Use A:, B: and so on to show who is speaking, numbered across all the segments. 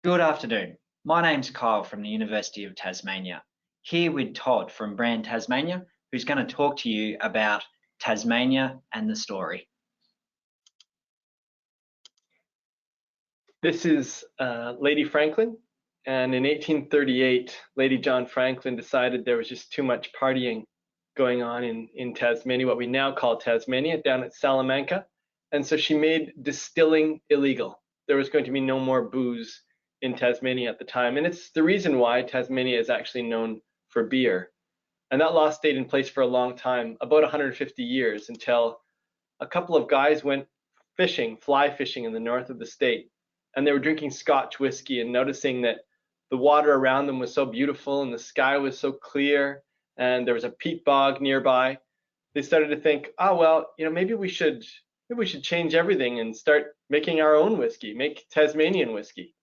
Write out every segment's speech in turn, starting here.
A: Good afternoon. My name's Kyle from the University of Tasmania, here with Todd from Brand Tasmania, who's going to talk to you about Tasmania and the story.
B: This is Lady Franklin, and in 1838, Lady John Franklin decided there was just too much partying going on in Tasmania, what we now call Tasmania, down at Salamanca, and so she made distilling illegal. There was going to be no more booze in Tasmania at the time, and it's the reason why Tasmania is actually known for beer. And that law stayed in place for a long time, about 150 years, until a couple of guys went fishing, fly fishing in the north of the state, and they were drinking Scotch whiskey and noticing that the water around them was so beautiful and the sky was so clear and there was a peat bog nearby. They started to think, oh well, maybe we should change everything and start making our own whiskey, make Tasmanian whiskey.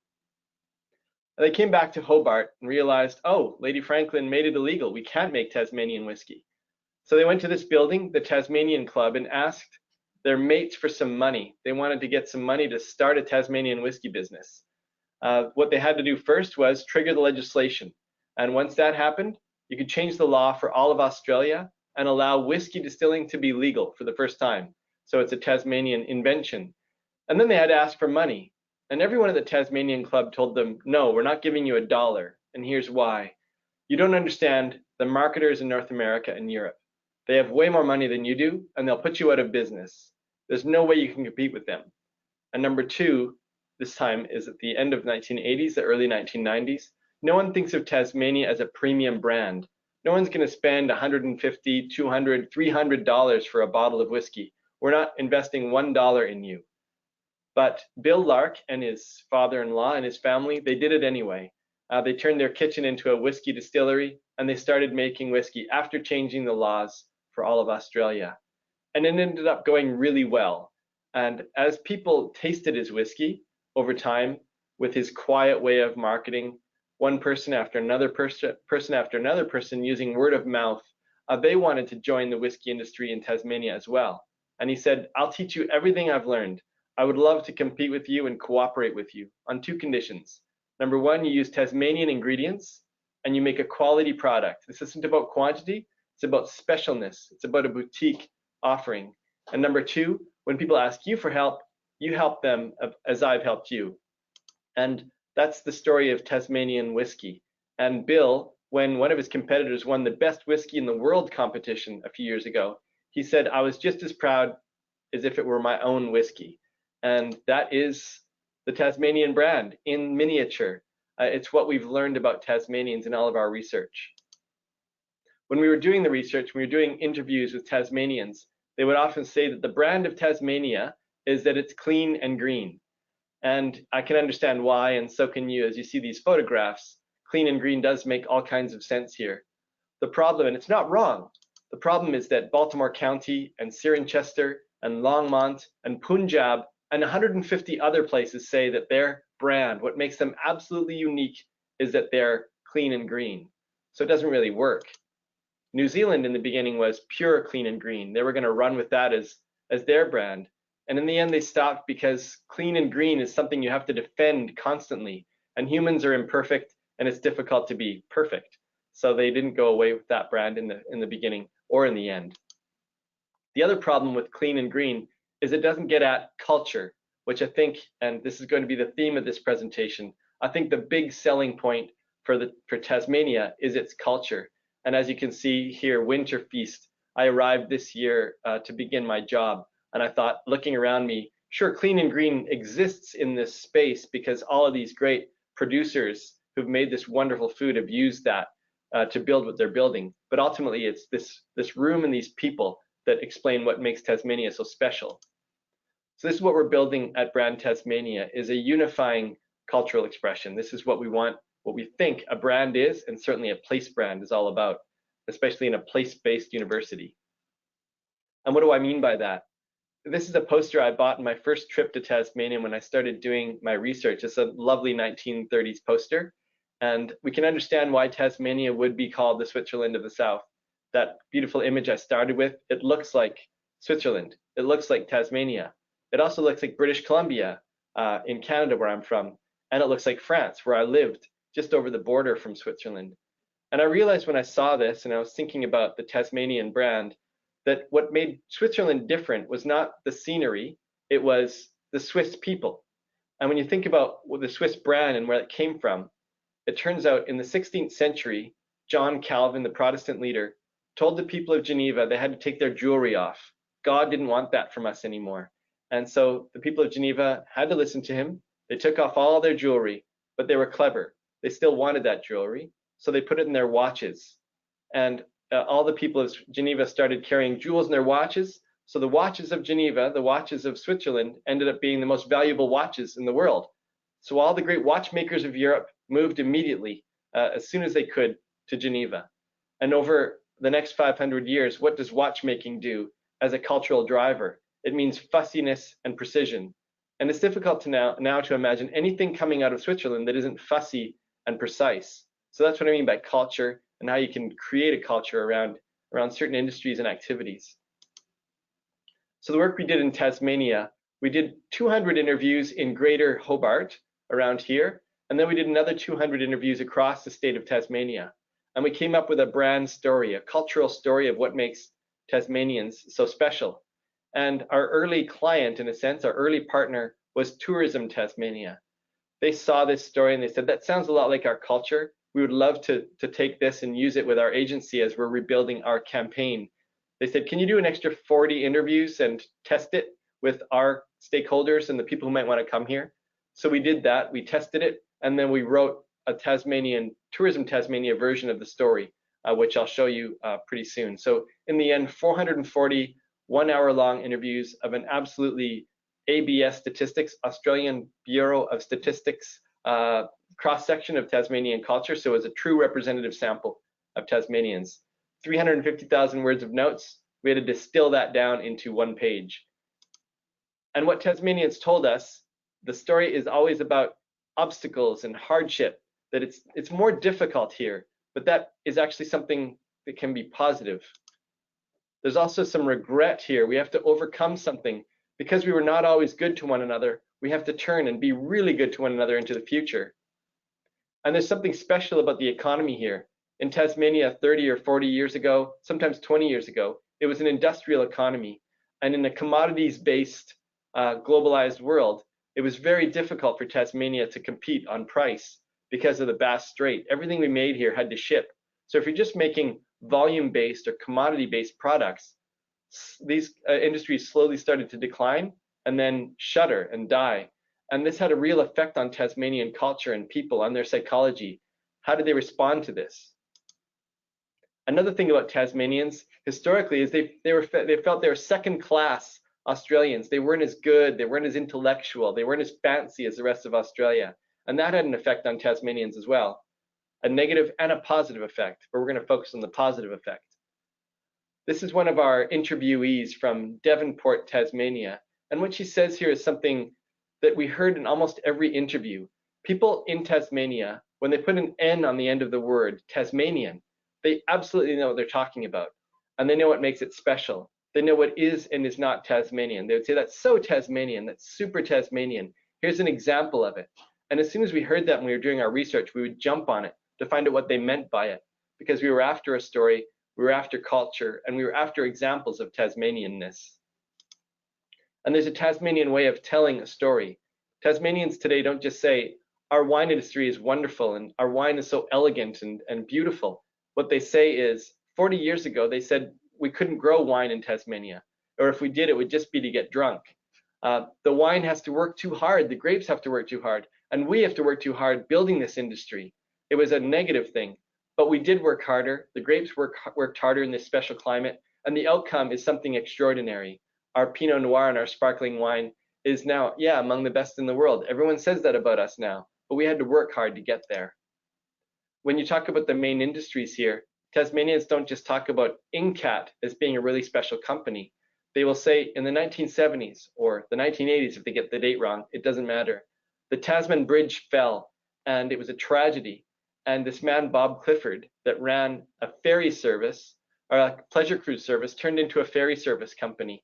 B: They came back to Hobart and realized, oh, Lady Franklin made it illegal. We can't make Tasmanian whiskey. So they went to this building, the Tasmanian Club, and asked their mates for some money. They wanted to get some money to start a Tasmanian whiskey business. What they had to do first was trigger the legislation. And once that happened, you could change the law for all of Australia and allow whiskey distilling to be legal for the first time. So it's a Tasmanian invention. And then they had to ask for money. And everyone at the Tasmanian Club told them, no, we're not giving you $1. And here's why. You don't understand the marketers in North America and Europe. They have way more money than you do, and they'll put you out of business. There's no way you can compete with them. And number two, this time is at the end of 1980s, the early 1990s. No one thinks of Tasmania as a premium brand. No one's going to spend $150, $200, $300 for a bottle of whiskey. We're not investing $1 in you. But Bill Lark and his father-in-law and his family, they did it anyway. They turned their kitchen into a whiskey distillery, and they started making whiskey after changing the laws for all of Australia. And it ended up going really well. And as people tasted his whiskey over time, with his quiet way of marketing, one person after another person using word of mouth, they wanted to join the whiskey industry in Tasmania as well. And he said, I'll teach you everything I've learned. I would love to compete with you and cooperate with you on two conditions. Number one, you use Tasmanian ingredients and you make a quality product. This isn't about quantity, it's about specialness. It's about a boutique offering. And number two, when people ask you for help, you help them as I've helped you. And that's the story of Tasmanian whiskey. And Bill, when one of his competitors won the best whiskey in the world competition a few years ago, he said, I was just as proud as if it were my own whiskey. And that is the Tasmanian brand in miniature. It's what we've learned about Tasmanians in all of our research. When we were doing the research, when we were doing interviews with Tasmanians, they would often say that the brand of Tasmania is that it's clean and green. And I can understand why, and so can you, as you see these photographs. Clean and green does make all kinds of sense here. The problem, and it's not wrong, the problem is that Baltimore County and Cirencester and Longmont and Punjab and 150 other places say that their brand, what makes them absolutely unique, is that they're clean and green. So it doesn't really work. New Zealand in the beginning was pure clean and green. They were going to run with that as their brand. And in the end, they stopped because clean and green is something you have to defend constantly. And humans are imperfect, and it's difficult to be perfect. So they didn't go away with that brand in the beginning or in the end. The other problem with clean and green is it doesn't get at culture, which I think, and this is going to be the theme of this presentation, I think the big selling point for Tasmania is its culture. And as you can see here, Winter Feast, I arrived this year to begin my job. And I thought, looking around me, sure, clean and green exists in this space because all of these great producers who've made this wonderful food have used that to build what they're building. But ultimately, it's this room and these people that explain what makes Tasmania so special. So this is what we're building at Brand Tasmania, is a unifying cultural expression. This is what we want, what we think a brand is, and certainly a place brand is all about, especially in a place-based university. And what do I mean by that? This is a poster I bought in my first trip to Tasmania when I started doing my research. It's a lovely 1930s poster. And we can understand why Tasmania would be called the Switzerland of the South. That beautiful image I started with, it looks like Switzerland. It looks like Tasmania. It also looks like British Columbia in Canada, where I'm from. And it looks like France, where I lived just over the border from Switzerland. And I realized when I saw this and I was thinking about the Tasmanian brand, that what made Switzerland different was not the scenery, it was the Swiss people. And when you think about the Swiss brand and where it came from, it turns out in the 16th century, John Calvin, the Protestant leader, told the people of Geneva they had to take their jewelry off. God didn't want that from us anymore. And so the people of Geneva had to listen to him. They took off all their jewelry, but they were clever. They still wanted that jewelry, so they put it in their watches. And all the people of Geneva started carrying jewels in their watches. So the watches of Geneva, the watches of Switzerland, ended up being the most valuable watches in the world. So all the great watchmakers of Europe moved immediately, as soon as they could, to Geneva. And over the next 500 years, what does watchmaking do as a cultural driver? It means fussiness and precision. And it's difficult to now to imagine anything coming out of Switzerland that isn't fussy and precise. So that's what I mean by culture and how you can create a culture around certain industries and activities. So the work we did in Tasmania, we did 200 interviews in Greater Hobart around here, and then we did another 200 interviews across the state of Tasmania. And we came up with a brand story, a cultural story of what makes Tasmanians so special. And our early client, in a sense, our early partner was Tourism Tasmania. They saw this story and they said, that sounds a lot like our culture. We would love to take this and use it with our agency as we're rebuilding our campaign. They said, can you do an extra 40 interviews and test it with our stakeholders and the people who might want to come here? So we did that, we tested it, and then we wrote a Tourism Tasmania version of the story, which I'll show you pretty soon. So in the end, 440 1-hour-long interviews of an absolutely ABS Statistics, Australian Bureau of Statistics, cross-section of Tasmanian culture. So it was a true representative sample of Tasmanians. 350,000 words of notes. We had to distill that down into one page. And what Tasmanians told us, the story is always about obstacles and hardship, that it's more difficult here, but that is actually something that can be positive. There's also some regret here. We have to overcome something. Because we were not always good to one another, we have to turn and be really good to one another into the future. And there's something special about the economy here. In Tasmania 30 or 40 years ago, sometimes 20 years ago, it was an industrial economy. And in a commodities-based globalized world, it was very difficult for Tasmania to compete on price because of the Bass Strait. Everything we made here had to ship. So if you're just making volume-based or commodity-based products, these industries slowly started to decline and then shudder and die. And this had a real effect on Tasmanian culture and people, on their psychology. How did they respond to this? Another thing about Tasmanians historically is they felt they were second-class Australians. They weren't as good, they weren't as intellectual, they weren't as fancy as the rest of Australia. And that had an effect on Tasmanians as well, a negative and a positive effect, but we're going to focus on the positive effect. This is one of our interviewees from Devonport, Tasmania. And what she says here is something that we heard in almost every interview. People in Tasmania, when they put an N on the end of the word Tasmanian, they absolutely know what they're talking about. And they know what makes it special. They know what is and is not Tasmanian. They would say, that's so Tasmanian, that's super Tasmanian. Here's an example of it. And as soon as we heard that when we were doing our research, we would jump on it to find out what they meant by it. Because we were after a story, we were after culture, and we were after examples of Tasmanianness. And there's a Tasmanian way of telling a story. Tasmanians today don't just say, our wine industry is wonderful and our wine is so elegant and beautiful. What they say is, 40 years ago, they said we couldn't grow wine in Tasmania, or if we did, it would just be to get drunk. The wine has to work too hard, the grapes have to work too hard, and we have to work too hard building this industry. It was a negative thing, but we did work harder. The grapes worked harder in this special climate, and the outcome is something extraordinary. Our Pinot Noir and our sparkling wine is now, yeah, among the best in the world. Everyone says that about us now, but we had to work hard to get there. When you talk about the main industries here, Tasmanians don't just talk about Incat as being a really special company. They will say in the 1970s or the 1980s, if they get the date wrong, it doesn't matter. The Tasman Bridge fell and it was a tragedy. And this man, Bob Clifford, that ran a ferry service or a pleasure cruise service turned into a ferry service company.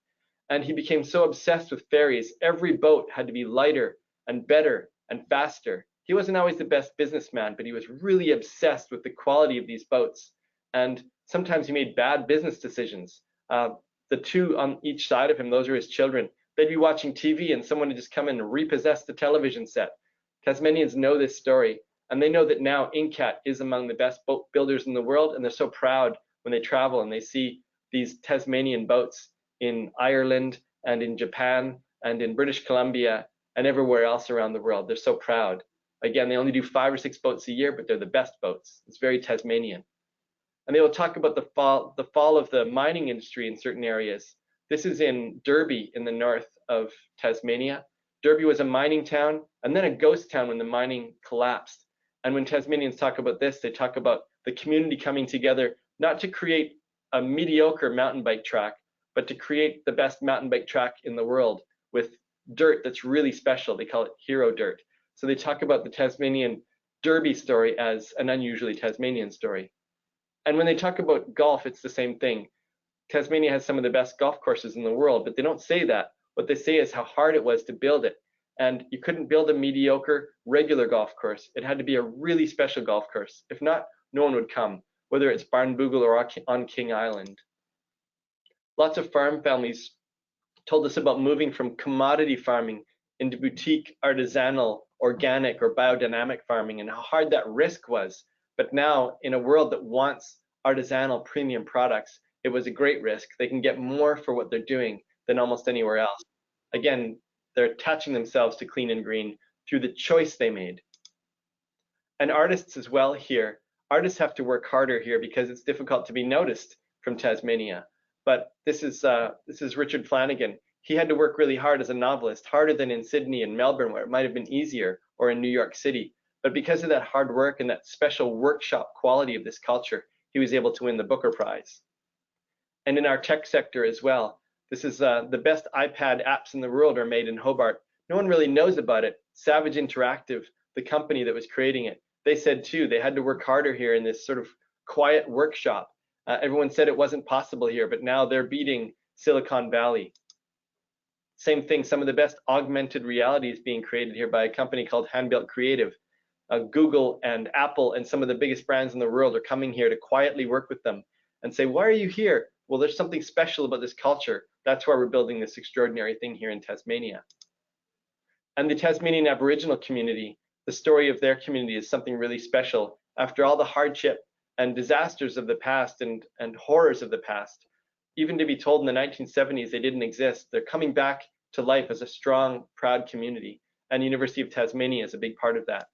B: And he became so obsessed with ferries, every boat had to be lighter and better and faster. He wasn't always the best businessman, but he was really obsessed with the quality of these boats. And sometimes he made bad business decisions. The two on each side of him, those are his children. They'd be watching TV and someone would just come in and repossess the television set. Tasmanians know this story, and they know that now Incat is among the best boat builders in the world, and they're so proud when they travel and they see these Tasmanian boats in Ireland and in Japan and in British Columbia and everywhere else around the world. They're so proud. Again, they only do 5 or 6 boats a year, but they're the best boats. It's very Tasmanian. And they will talk about the fall of the mining industry in certain areas. This is in Derby in the north of Tasmania. Derby was a mining town and then a ghost town when the mining collapsed. And when Tasmanians talk about this, they talk about the community coming together, not to create a mediocre mountain bike track, but to create the best mountain bike track in the world with dirt that's really special. They call it hero dirt. So they talk about the Tasmanian Derby story as an unusually Tasmanian story. And when they talk about golf, it's the same thing. Tasmania has some of the best golf courses in the world, but they don't say that. What they say is how hard it was to build it. And you couldn't build a mediocre regular golf course. It had to be a really special golf course. If not, no one would come, whether it's Barnbougle or on King Island. Lots of farm families told us about moving from commodity farming into boutique, artisanal, organic, or biodynamic farming and how hard that risk was. But now, in a world that wants artisanal premium products, it was a great risk. They can get more for what they're doing than almost anywhere else. Again, they're attaching themselves to clean and green through the choice they made. And artists as well here. Artists have to work harder here because it's difficult to be noticed from Tasmania. But this is Richard Flanagan. He had to work really hard as a novelist, harder than in Sydney and Melbourne, where it might have been easier, or in New York City. But because of that hard work and that special workshop quality of this culture, he was able to win the Booker Prize. And in our tech sector as well, this is the best iPad apps in the world are made in Hobart. No one really knows about it. Savage Interactive, the company that was creating it, they said too, they had to work harder here in this sort of quiet workshop. Everyone said it wasn't possible here, but now they're beating Silicon Valley. Same thing, some of the best augmented reality is being created here by a company called Handbuilt Creative. Google and Apple and some of the biggest brands in the world are coming here to quietly work with them and say, why are you here? Well, there's something special about this culture. That's why we're building this extraordinary thing here in Tasmania. And the Tasmanian Aboriginal community, the story of their community is something really special. After all the hardship and disasters of the past and horrors of the past, even to be told in the 1970s they didn't exist, they're coming back to life as a strong, proud community. And University of Tasmania is a big part of that.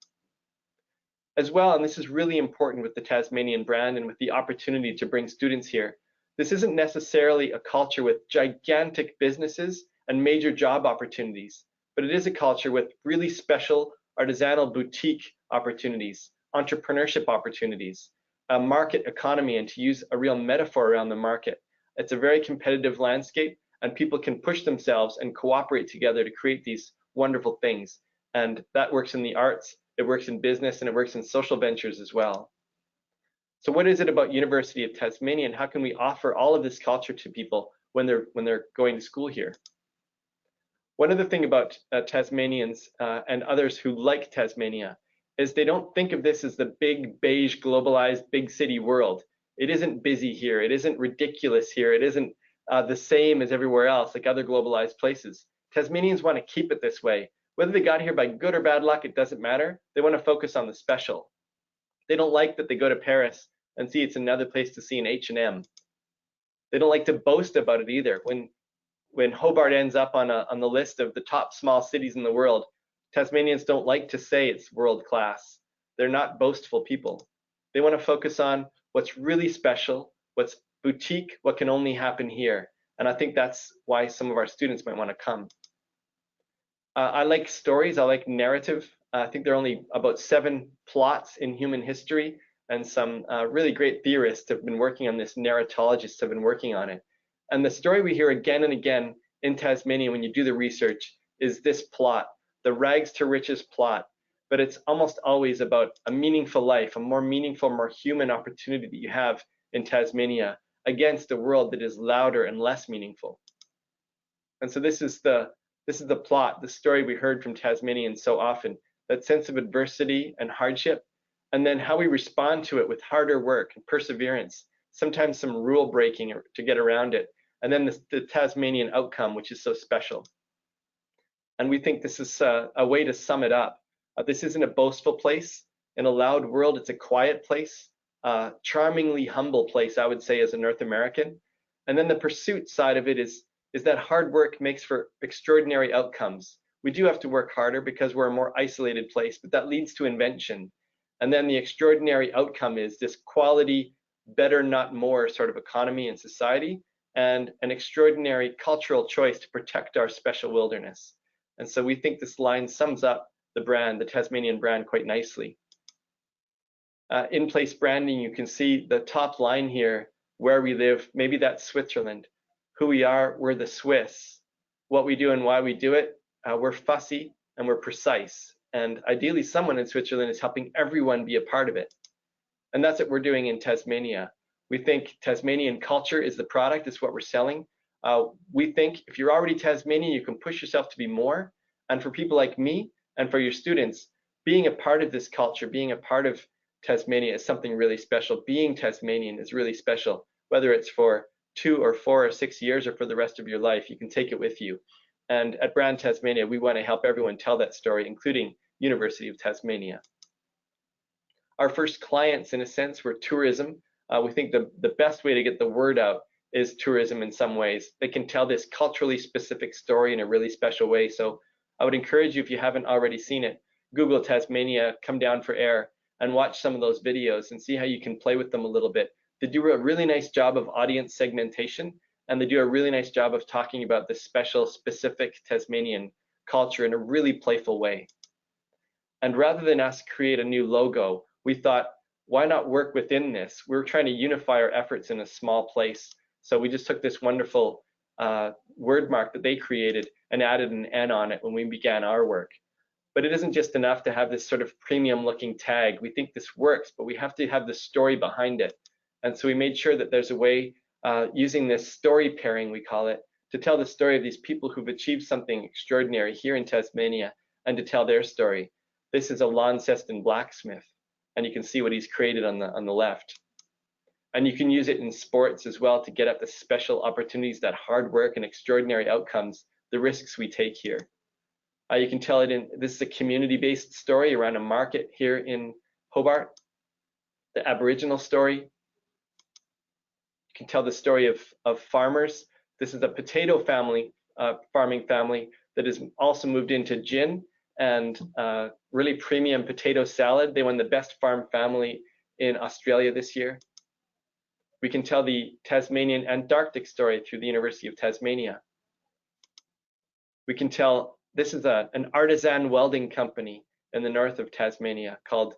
B: As well, and this is really important with the Tasmanian brand and with the opportunity to bring students here, this isn't necessarily a culture with gigantic businesses and major job opportunities, but it is a culture with really special artisanal boutique opportunities, entrepreneurship opportunities, a market economy, and to use a real metaphor around the market. It's a very competitive landscape, and people can push themselves and cooperate together to create these wonderful things. And that works in the arts, it works in business, and it works in social ventures as well. So what is it about University of Tasmania, and how can we offer all of this culture to people when they're going to school here? One other thing about Tasmanians and others who like Tasmania is they don't think of this as the big, beige, globalized, big city world. It isn't busy here. It isn't ridiculous here. It isn't the same as everywhere else, like other globalized places. Tasmanians want to keep it this way. Whether they got here by good or bad luck, it doesn't matter. They want to focus on the special. They don't like that they go to Paris and see it's another place to see an H&M. They don't like to boast about it either. When Hobart ends up on the list of the top small cities in the world, Tasmanians don't like to say it's world class. They're not boastful people. They want to focus on what's really special, what's boutique, what can only happen here. And I think that's why some of our students might want to come. I like stories, I like narrative. I think there are only about 7 plots in human history, and some really great theorists have been working on this, narratologists have been working on it. And the story we hear again and again in Tasmania when you do the research is this plot, the rags to riches plot. But it's almost always about a meaningful life, a more meaningful, more human opportunity that you have in Tasmania against a world that is louder and less meaningful. And so this is the plot, the story we heard from Tasmanians so often. that sense of adversity and hardship, and then how we respond to it with harder work and perseverance, sometimes some rule breaking to get around it, and then the Tasmanian outcome, which is so special. And we think this is a way to sum it up. This isn't a boastful place. In a loud world, it's a quiet place, charmingly humble place, I would say, as a North American. And then the pursuit side of it is that hard work makes for extraordinary outcomes. We do have to work harder because we're a more isolated place, but that leads to invention. And then the extraordinary outcome is this quality, better, not more sort of economy and society, and an extraordinary cultural choice to protect our special wilderness. And so we think this line sums up the brand, the Tasmanian brand, quite nicely. In-place branding, you can see the top line here, where we live. Maybe that's Switzerland. Who we are, we're the Swiss. What we do and why we do it, we're fussy and we're precise. And ideally, someone in Switzerland is helping everyone be a part of it. And that's what we're doing in Tasmania. We think Tasmanian culture is the product, it's what we're selling. We think if you're already Tasmanian, you can push yourself to be more. And for people like me and for your students, being a part of this culture, being a part of Tasmania is something really special. Being Tasmanian is really special, whether it's for 2 or 4 or 6 years or for the rest of your life, you can take it with you. And at Brand Tasmania, we want to help everyone tell that story, including University of Tasmania. Our first clients, in a sense, were tourism. We think the best way to get the word out is tourism in some ways. They can tell this culturally specific story in a really special way. So I would encourage you, if you haven't already seen it, Google Tasmania, come down for air, and watch some of those videos and see how you can play with them a little bit. They do a really nice job of audience segmentation, and they do a really nice job of talking about the special, specific Tasmanian culture in a really playful way. And rather than us create a new logo, we thought, why not work within this? We're trying to unify our efforts in a small place. So we just took this wonderful word mark that they created and added an N on it when we began our work. But it isn't just enough to have this sort of premium looking tag. We think this works, but we have to have the story behind it. And so we made sure that there's a way using this story pairing, we call it, to tell the story of these people who've achieved something extraordinary here in Tasmania and to tell their story. This is a Launceston blacksmith, and you can see what he's created on the left. And you can use it in sports as well to get at the special opportunities, that hard work and extraordinary outcomes, the risks we take here. You can tell it in, this is a community-based story around a market here in Hobart, the Aboriginal story. You can tell the story of farmers. This is a potato family, farming family that has also moved into gin and really premium potato salad. They won the best farm family in Australia this year. We can tell the Tasmanian Antarctic story through the University of Tasmania. We can tell, this is an artisan welding company in the north of Tasmania called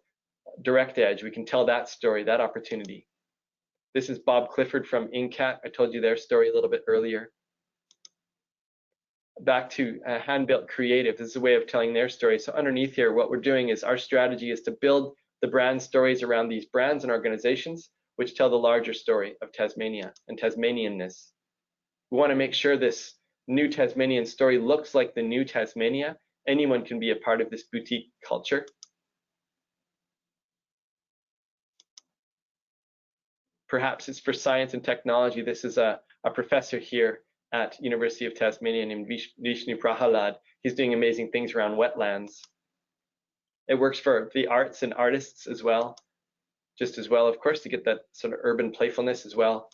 B: Direct Edge. We can tell that story, that opportunity. This is Bob Clifford from Incat. I told you their story a little bit earlier. Back to Hand-Built Creative. This is a way of telling their story. So underneath here, what we're doing is our strategy is to build the brand stories around these brands and organizations which tell the larger story of Tasmania and Tasmanianness. We want to make sure this new Tasmanian story looks like the new Tasmania. Anyone can be a part of this boutique culture. Perhaps it's for science and technology. This is a professor here at University of Tasmania named Vishnu Prahalad. He's doing amazing things around wetlands. It works for the arts and artists as well, just as well, of course, to get that sort of urban playfulness as well.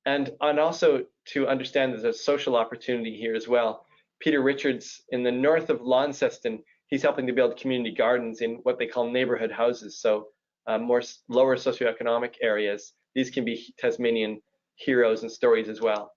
B: And also to understand there's a social opportunity here as well. Peter Richards in the north of Launceston, he's helping to build community gardens in what they call neighborhood houses. So more lower socioeconomic areas. These can be Tasmanian heroes and stories as well.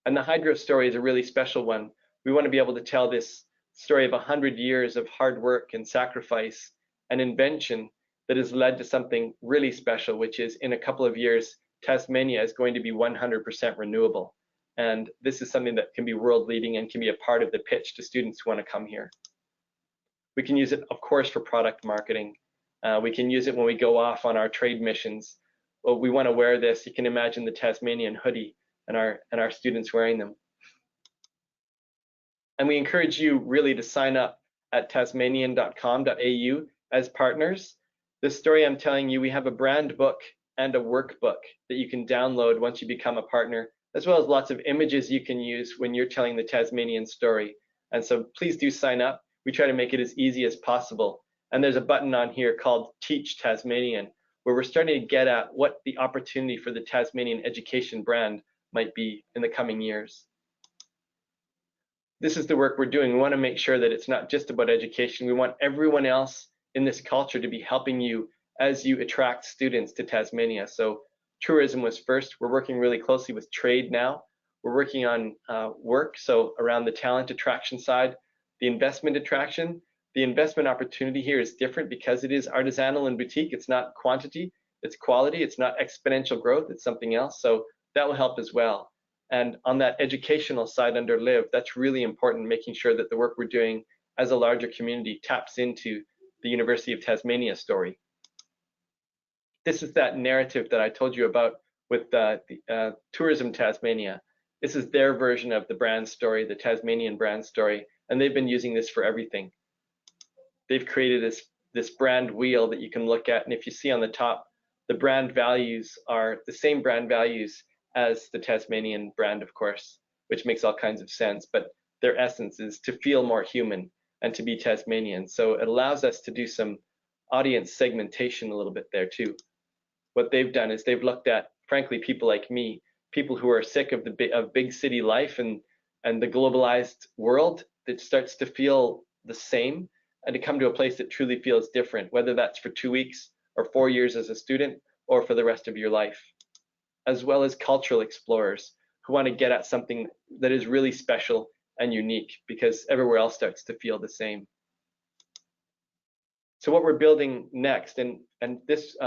B: And the hydro story is a really special one. We want to be able to tell this story of 100 years of hard work and sacrifice and invention that has led to something really special, which is in a couple of years, Tasmania is going to be 100% renewable. And this is something that can be world leading and can be a part of the pitch to students who want to come here. We can use it, of course, for product marketing. We can use it when we go off on our trade missions. Well, we want to wear this. You can imagine the Tasmanian hoodie and our students wearing them. And we encourage you really to sign up at tasmanian.com.au as partners. This story I'm telling you, we have a brand book and a workbook that you can download once you become a partner, as well as lots of images you can use when you're telling the Tasmanian story. And so please do sign up. We try to make it as easy as possible. And there's a button on here called Teach Tasmanian, where we're starting to get at what the opportunity for the Tasmanian education brand might be in the coming years. This is the work we're doing. We want to make sure that it's not just about education. We want everyone else in this culture to be helping you as you attract students to Tasmania. So tourism was first. We're working really closely with trade now. We're working on work, so around the talent attraction side, the investment attraction. The investment opportunity here is different because it is artisanal and boutique. It's not quantity, it's quality. It's not exponential growth, it's something else. So that will help as well. And on that educational side under LIVE, that's really important, making sure that the work we're doing as a larger community taps into the University of Tasmania story. This is that narrative that I told you about with Tourism Tasmania. This is their version of the brand story, the Tasmanian brand story, and they've been using this for everything. They've created this brand wheel that you can look at, and if you see on the top, the brand values are the same brand values as the Tasmanian brand, of course, which makes all kinds of sense, but their essence is to feel more human and to be Tasmanian. So it allows us to do some audience segmentation a little bit there too. What they've done is they've looked at, frankly, people like me, people who are sick of big city life and the globalized world that starts to feel the same, and to come to a place that truly feels different, whether that's for 2 weeks or 4 years as a student or for the rest of your life, as well as cultural explorers who want to get at something that is really special and unique because everywhere else starts to feel the same. So what we're building next, and this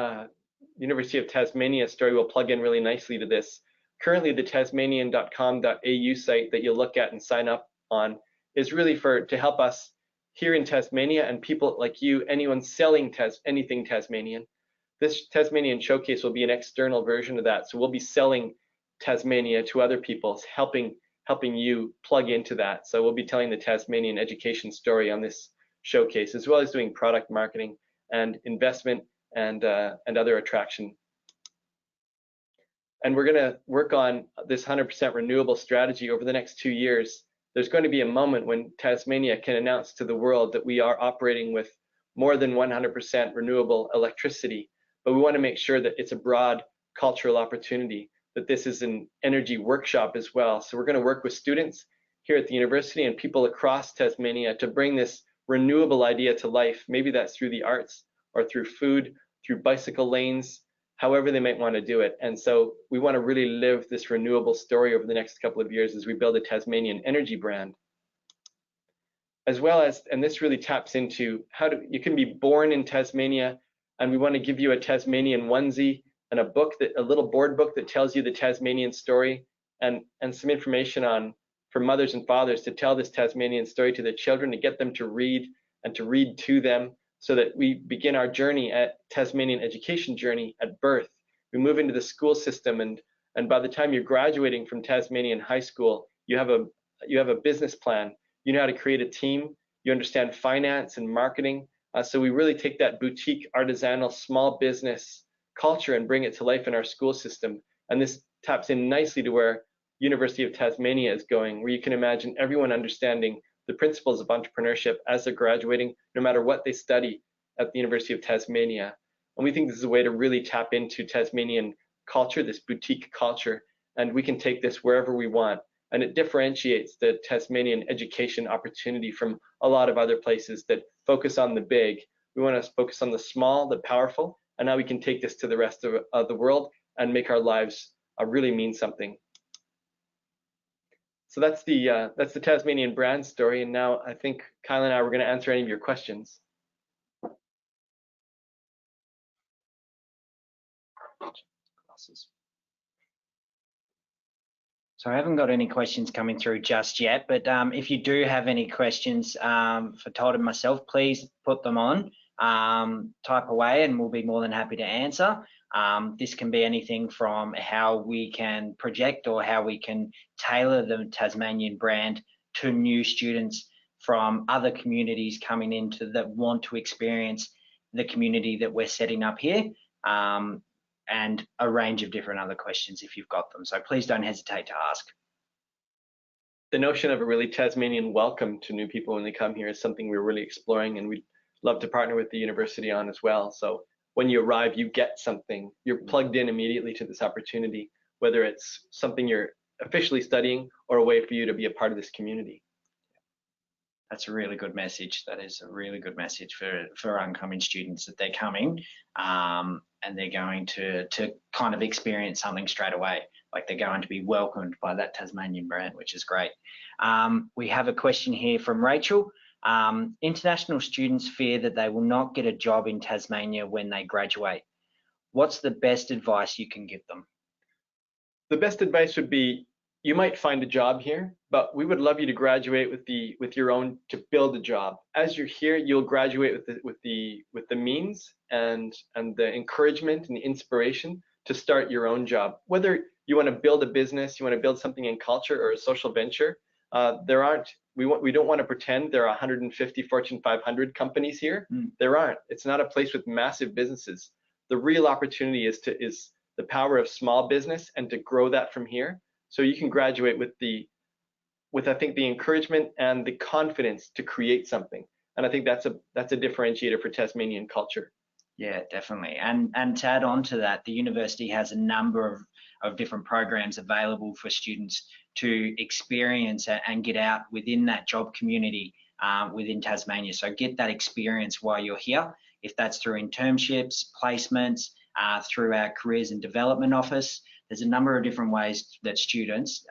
B: University of Tasmania story will plug in really nicely to this. Currently, the tasmanian.com.au site that you'll look at and sign up on is really to help us here in Tasmania and people like you, anyone selling anything Tasmanian. This Tasmanian showcase will be an external version of that. So we'll be selling Tasmania to other people, helping you plug into that. So we'll be telling the Tasmanian education story on this showcase, as well as doing product marketing and investment and other attraction. And we're going to work on this 100% renewable strategy over the next 2 years. There's going to be a moment when Tasmania can announce to the world that we are operating with more than 100% renewable electricity, but we want to make sure that it's a broad cultural opportunity, that this is an energy workshop as well. So we're going to work with students here at the university and people across Tasmania to bring this renewable idea to life. Maybe that's through the arts or through food, through bicycle lanes, however they might want to do it. And so we want to really live this renewable story over the next couple of years as we build a Tasmanian energy brand. As well as, and this really taps into you can be born in Tasmania, and we want to give you a Tasmanian onesie and a little board book that tells you the Tasmanian story and some information for mothers and fathers to tell this Tasmanian story to their children, to get them to read and to read to them, so that we begin our journey at Tasmanian education journey at birth. We move into the school system, and by the time you're graduating from Tasmanian high school, you have a business plan. You know how to create a team. You understand finance and marketing. So we really take that boutique, artisanal, small business culture and bring it to life in our school system. And this taps in nicely to where University of Tasmania is going, where you can imagine everyone understanding the principles of entrepreneurship as they're graduating, no matter what they study at the University of Tasmania. And we think this is a way to really tap into Tasmanian culture, this boutique culture, and we can take this wherever we want. And it differentiates the Tasmanian education opportunity from a lot of other places that focus on the big. We want to focus on the small, the powerful, and now we can take this to the rest of the world and make our lives really mean something. So that's the Tasmanian brand story. And now I think Kyle and I were going to answer any of your questions.
A: So I haven't got any questions coming through just yet, but if you do have any questions for Todd and myself, please put them on, type away, and we'll be more than happy to answer. This can be anything from how we can project or how we can tailor the Tasmanian brand to new students from other communities coming into that want to experience the community that we're setting up here, and a range of different other questions if you've got them. So please don't hesitate to ask.
B: The notion of a really Tasmanian welcome to new people when they come here is something we're really exploring, and we'd love to partner with the university on as well. So when you arrive, you get something. You're plugged in immediately to this opportunity, whether it's something you're officially studying or a way for you to be a part of this community.
A: That's a really good message. That is a really good message for oncoming students, that they're coming and they're going to kind of experience something straight away. Like, they're going to be welcomed by that Tasmanian brand, which is great. We have a question here from Rachel. International students fear that they will not get a job in Tasmania when they graduate. What's the best advice you can give them?
B: The best advice would be, you might find a job here, but we would love you to graduate with your own, to build a job. As you're here, you'll graduate with the means and the encouragement and the inspiration to start your own job. Whether you want to build a business, you want to build something in culture or a social venture, we don't want to pretend there are 150 Fortune 500 companies here. There aren't. It's not a place with massive businesses. The real opportunity is the power of small business, and to grow that from here. So you can graduate with I think the encouragement and the confidence to create something. And I think that's a differentiator for Tasmanian culture.
A: Yeah, definitely. And to add on to that, the university has a number of different programs available for students to experience and get out within that job community within Tasmania. So get that experience while you're here, if that's through internships, placements, through our careers and development office. There's a number of different ways that students,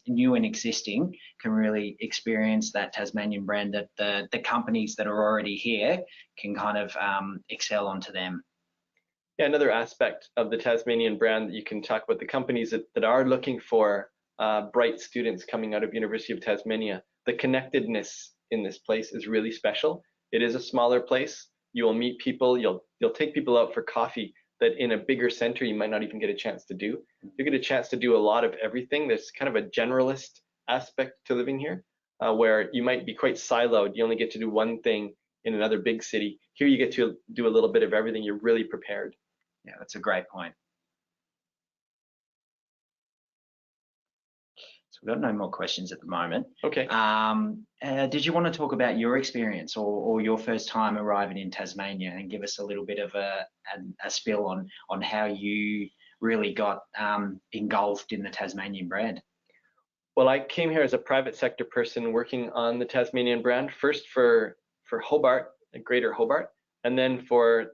A: new and existing, can really experience that Tasmanian brand, that the companies that are already here can kind of excel onto them.
B: Yeah, another aspect of the Tasmanian brand that you can talk about, the companies that are looking for bright students coming out of University of Tasmania. The connectedness in this place is really special. It is a smaller place. You will meet people. You'll take people out for coffee that in a bigger center you might not even get a chance to do. You get a chance to do a lot of everything. There's kind of a generalist aspect to living here, where you might be quite siloed. You only get to do one thing in another big city. Here you get to do a little bit of everything. You're really prepared.
A: Yeah, that's a great point. So we've got no more questions at the moment.
B: Okay.
A: Did you want to talk about your experience or your first time arriving in Tasmania, and give us a little bit of a spill on how you really got engulfed in the Tasmanian brand?
B: Well, I came here as a private sector person working on the Tasmanian brand, first for Hobart, Greater Hobart, and then for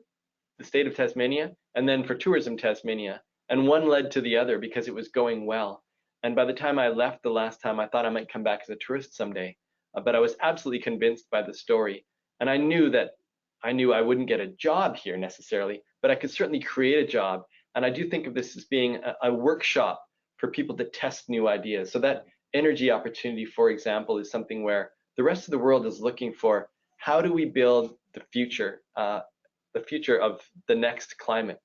B: the state of Tasmania, and then for Tourism Tasmania. And one led to the other because it was going well. And by the time I left the last time, I thought I might come back as a tourist someday. But I was absolutely convinced by the story. And I knew I wouldn't get a job here necessarily, but I could certainly create a job. And I do think of this as being a workshop for people to test new ideas. So that energy opportunity, for example, is something where the rest of the world is looking for, how do we build the future of the next climate?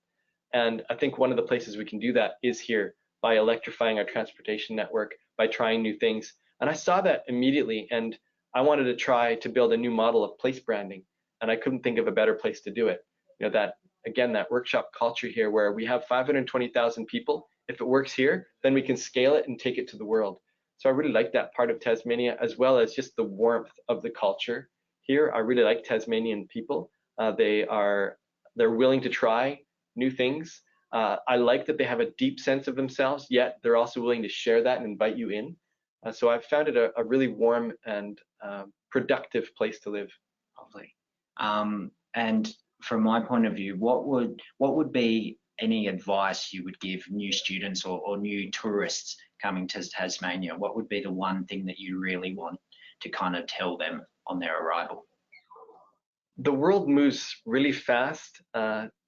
B: And I think one of the places we can do that is here, by electrifying our transportation network, by trying new things. And I saw that immediately, and I wanted to try to build a new model of place branding, and I couldn't think of a better place to do it. You know, that workshop culture here, where we have 520,000 people. If it works here, then we can scale it and take it to the world. So I really like that part of Tasmania, as well as just the warmth of the culture here. I really like Tasmanian people. They're willing to try new things. I like that they have a deep sense of themselves, yet they're also willing to share that and invite you in. So I've found it a really warm and productive place to live.
A: Lovely. And from my point of view, what would be any advice you would give new students or new tourists coming to Tasmania? What would be the one thing that you really want to kind of tell them on their arrival?
B: The world moves really fast.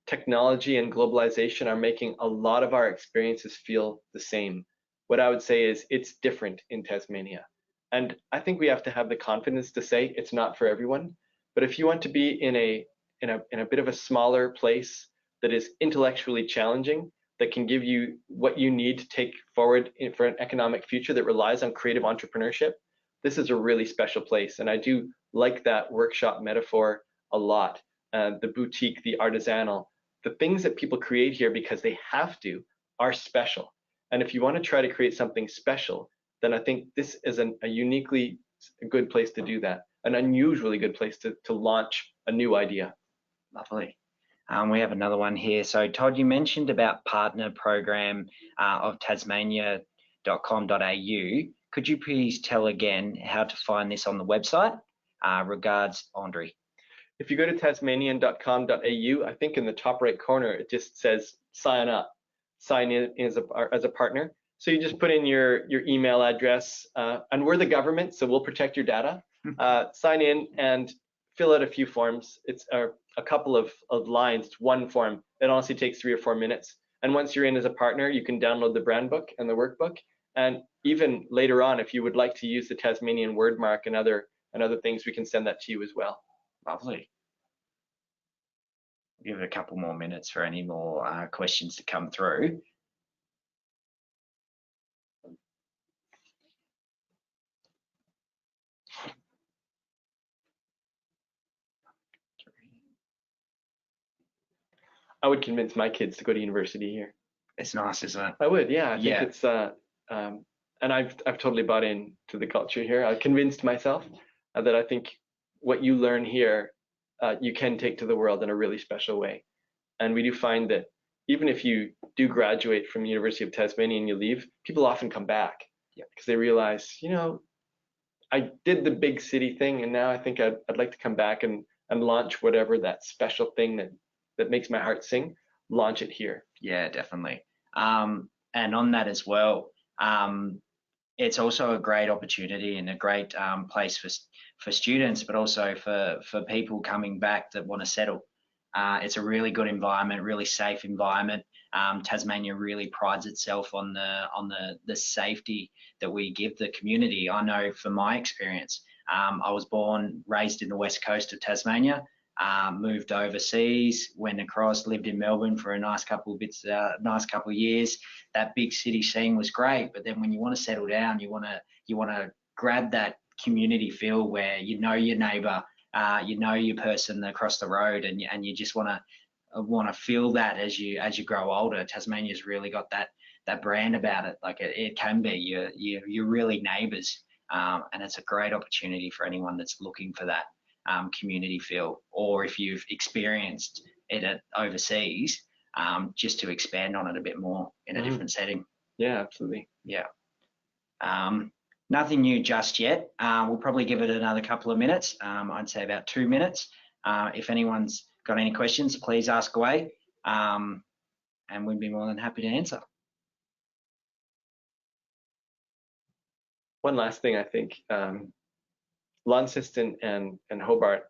B: Technology and globalization are making a lot of our experiences feel the same. What I would say is it's different in Tasmania. And I think we have to have the confidence to say it's not for everyone. But if you want to be in a bit of a smaller place that is intellectually challenging, that can give you what you need to take forward for an economic future that relies on creative entrepreneurship, this is a really special place. And I do like that workshop metaphor a lot. The boutique, the artisanal, the things that people create here because they have to are special. And if you want to try to create something special, then I think this is a uniquely good place to do that, an unusually good place to launch a new idea.
A: Lovely. We have another one here. So Todd, you mentioned about partner program of tasmania.com.au. Could you please tell again how to find this on the website? Regards, Andre.
B: If you go to tasmanian.com.au, I think in the top right corner, it just says sign up, sign in as a partner. So you just put in your email address, and we're the government, so we'll protect your data. Sign in and fill out a few forms. It's a couple of lines, one form. It honestly takes 3 or 4 minutes. And once you're in as a partner, you can download the brand book and the workbook. And even later on, if you would like to use the Tasmanian word mark and other things, we can send that to you as well.
A: Lovely. Give it a couple more minutes for any more questions to come through.
B: I would convince my kids to go to university here.
A: It's nice, isn't it?
B: I would, yeah. I think it's and I've totally bought into the culture here. I've convinced myself that I think what you learn here, you can take to the world in a really special way. And we do find that even if you do graduate from the University of Tasmania and you leave, people often come back because they realize, you know, I did the big city thing, and now I think I'd like to come back and launch whatever that special thing that makes my heart sing, launch it here.
A: Yeah, definitely. And on that as well, it's also a great opportunity and a great place for students, but also for people coming back that want to settle. It's a really good environment, really safe environment. Tasmania really prides itself on the safety that we give the community. I know from my experience, I was born, raised in the west coast of Tasmania, moved overseas, went across, lived in Melbourne for a nice couple of years. That big city scene was great, but then when you want to settle down, you want to grab that community feel where you know your neighbour, you know your person across the road, and you just want to feel that as you grow older. Tasmania's really got that brand about it. Like it can be you're really neighbours, and it's a great opportunity for anyone that's looking for that community feel, or if you've experienced it overseas, just to expand on it a bit more in a different setting.
B: Yeah, absolutely.
A: Yeah. Nothing new just yet. We'll probably give it another couple of minutes. I'd say about 2 minutes. If anyone's got any questions, please ask away, and we'd be more than happy to answer.
B: One last thing, I think, Launceston and Hobart,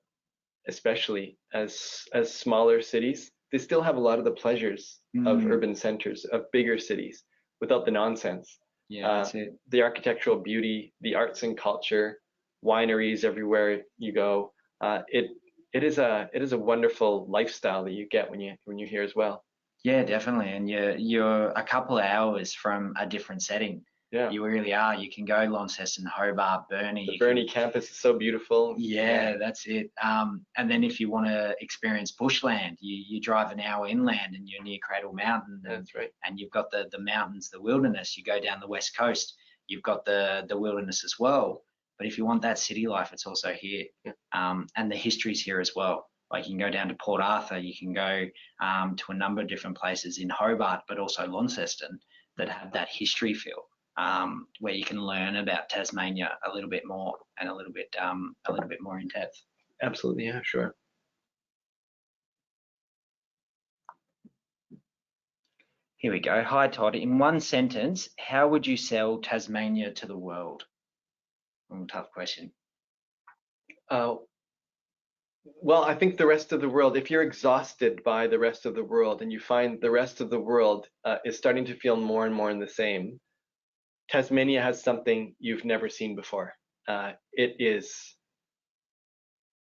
B: especially as smaller cities, they still have a lot of the pleasures of urban centers, of bigger cities, without the nonsense.
A: Yeah, that's it.
B: The architectural beauty, the arts and culture, wineries everywhere you go. It is a wonderful lifestyle that you get when you're here as well.
A: Yeah, definitely. And you're a couple of hours from a different setting.
B: Yeah,
A: you really are. You can go Launceston, Hobart, Burnie.
B: The Burnie campus is so beautiful.
A: Yeah, that's it. And then if you want to experience bushland, you drive an hour inland and you're near Cradle Mountain.
B: That's right.
A: And you've got the mountains, the wilderness. You go down the west coast, you've got the wilderness as well. But if you want that city life, it's also here.
B: Yeah.
A: And the history's here as well. Like you can go down to Port Arthur, you can go to a number of different places in Hobart, but also Launceston that have that history feel. Where you can learn about Tasmania a little bit more and a little bit more in depth.
B: Absolutely, yeah, sure.
A: Here we go. Hi, Todd. In one sentence, how would you sell Tasmania to the world? Tough question.
B: Well, I think the rest of the world, if you're exhausted by the rest of the world and you find the rest of the world is starting to feel more and more in the same, Tasmania has something you've never seen before. It is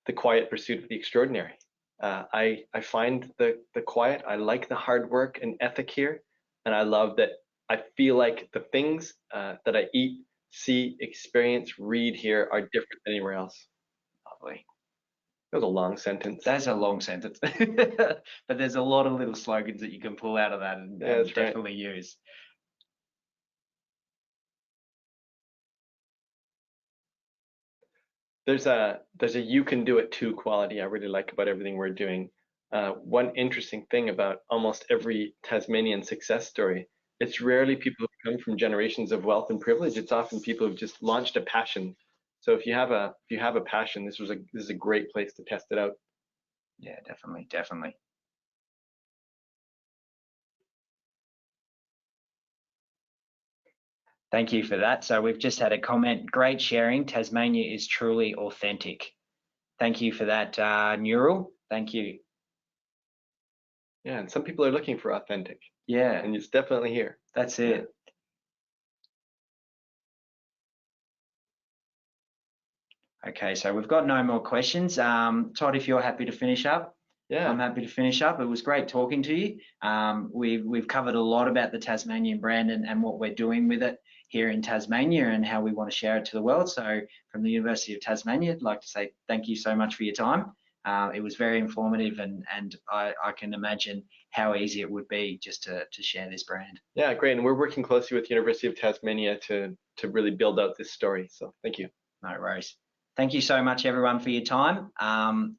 B: the quiet pursuit of the extraordinary. I find the quiet. I like the hard work and ethic here, and I love that. I feel like the things that I eat see, experience, read here are different than anywhere else.
A: Lovely.
B: That was a long sentence.
A: That's a long sentence, but there's a lot of little slogans that you can pull out of that and,
B: Yeah, that's right.
A: definitely use.
B: There's a you can do it too quality I really like about everything we're doing. One interesting thing about almost every Tasmanian success story, it's rarely people who come from generations of wealth and privilege. It's often people who've just launched a passion. So if you have a passion, this is a great place to test it out.
A: Yeah, definitely, definitely. Thank you for that. So we've just had a comment. Great sharing. Tasmania is truly authentic. Thank you for that, Neural. Thank you.
B: Yeah, and some people are looking for authentic.
A: Yeah,
B: And it's definitely here.
A: that's it.
B: Yeah.
A: Okay, so we've got no more questions. Todd, if you're happy to finish up.
B: Yeah.
A: I'm happy to finish up. It was great talking to you. We've covered a lot about the Tasmanian brand and what we're doing with it here in Tasmania and how we want to share it to the world. So from the University of Tasmania, I'd like to say thank you so much for your time. It was very informative and I can imagine how easy it would be just to share this brand.
B: Yeah, great. And we're working closely with the University of Tasmania to really build out this story. So thank you.
A: No worries. Thank you so much, everyone, for your time.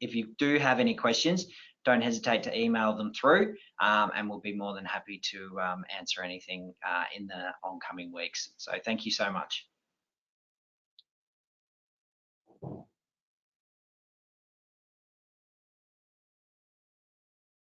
A: If you do have any questions, don't hesitate to email them through, and we'll be more than happy to answer anything in the oncoming weeks. So thank you so much.